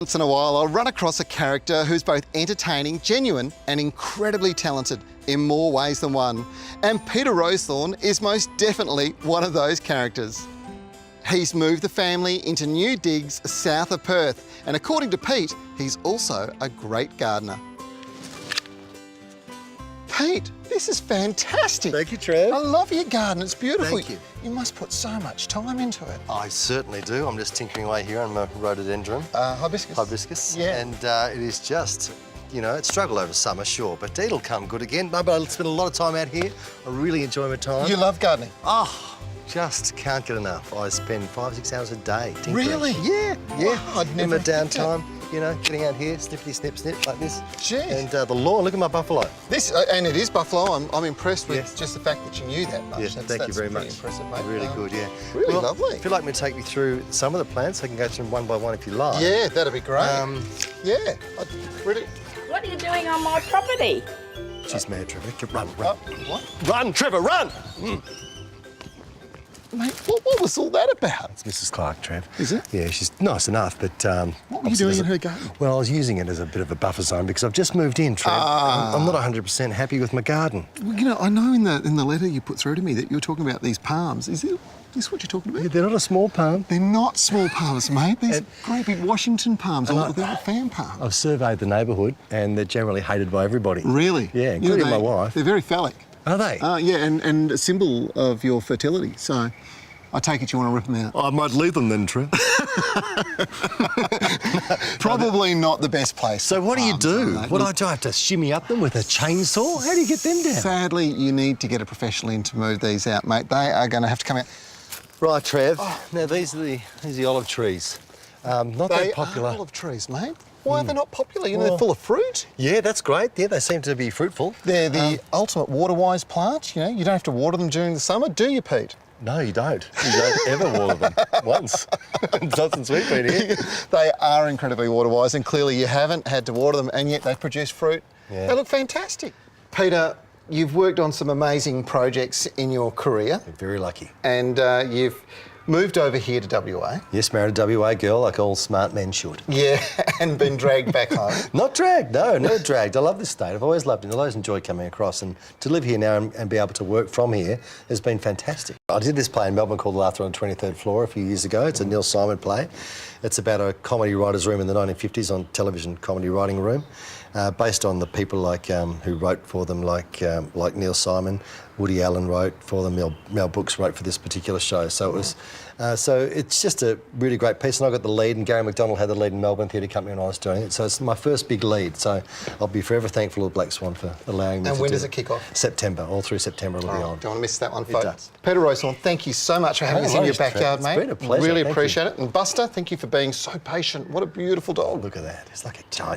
Once in a while, I'll run across a character who's both entertaining, genuine, and incredibly talented in more ways than one. And Peter Rowsthorn is most definitely one of those characters. He's moved the family into new digs south of Perth, and according to Pete, he's also a great gardener. Pete, this is fantastic. Thank you, Trev. I love your garden, it's beautiful. Thank you. You must put so much time into it. I certainly do. I'm just tinkering away here on my rhododendron. Hibiscus. Hibiscus. Yeah. And it is just, you know, it struggled over summer, sure, but it'll come good again. No, but I spend a lot of time out here. I really enjoy my time. You love gardening? Oh, just can't get enough. I spend 5-6 hours a day tinkering. Really? Yeah, yeah. Wow, I'd never in my downtime, you know, getting out here, snippity, snip, snip, like this. Gee. And the lawn, look at my buffalo. This, and it is buffalo. I'm impressed with Yes. just the fact that you knew that much. Yeah, thank you very much. Impressive, mate. Really good, yeah. Really well, lovely. If you'd like me to take you through some of the plants, I can go through them one by one if you like. Yeah, that'd be great. Yeah, really. What are you doing on my property? She's mad, Trevor. Run, run. What? Run, Trevor, run! Mate, what was all that about? It's Mrs. Clark, Trev. Is it? Yeah, she's nice enough, but... What were you doing in her garden? Well, I was using it as a bit of a buffer zone because I've just moved in, Trev. I'm not 100% happy with my garden. Well, you know, I know in the letter you put through to me that you were talking about these palms. Is this what you're talking about? Yeah, they're not a small palm. They're not small palms, mate. These great big Washington palms, or they're fan palms. I've surveyed the neighbourhood and they're generally hated by everybody. Really? Yeah, including my wife. They're very phallic. Are they? Yeah, and a symbol of your fertility. So I take it you want to rip them out. I might leave them then, Trev. Probably not the best place. So what do you do? Mate. What do I have to shimmy up them with a chainsaw? How do you get them down? Sadly, you need to get a professional in to move these out, mate. They are going to have to come out. Right, Trev. Now these are the olive trees. Not that popular. They are olive trees, mate. Why are they not popular? You know, they're full of fruit. Yeah, that's great. Yeah, they seem to be fruitful. They're the ultimate water-wise plant. You know, you don't have to water them during the summer, do you, Pete? No, you don't. You don't ever water them once. Not since we've been here. They are incredibly water-wise, and clearly you haven't had to water them, and yet they produce fruit. Yeah. They look fantastic. Peter, you've worked on some amazing projects in your career. You're very lucky. And you've moved over here to WA. Yes, married a WA girl like all smart men should. Yeah, and been dragged back home. Not dragged, no, never dragged. I love this state. I've always loved it. I've always enjoyed coming across, and to live here now and be able to work from here has been fantastic. I did this play in Melbourne called The Laughter on the 23rd Floor a few years ago. It's a Neil Simon play. It's about a comedy writer's room in the 1950s on television comedy writing room, based on the people like who wrote for them, like Neil Simon, Woody Allen wrote for them, Mel Brooks wrote for this particular show. So it was, so it's just a really great piece. And I got the lead, and Gary McDonald had the lead in Melbourne Theatre Company when I was doing it. So it's my first big lead. So I'll be forever thankful to Black Swan for allowing me to do it. And when does it kick off? September, all through September it'll be on. Don't want to miss that one, It folks. does. Peter Rowsthorn, thank you so much for having No us in your worries, Trev. backyard, It's mate. been a pleasure, Really thank appreciate it. And Buster, thank you for being so patient. What a beautiful dog. Look at that. It's like a giant.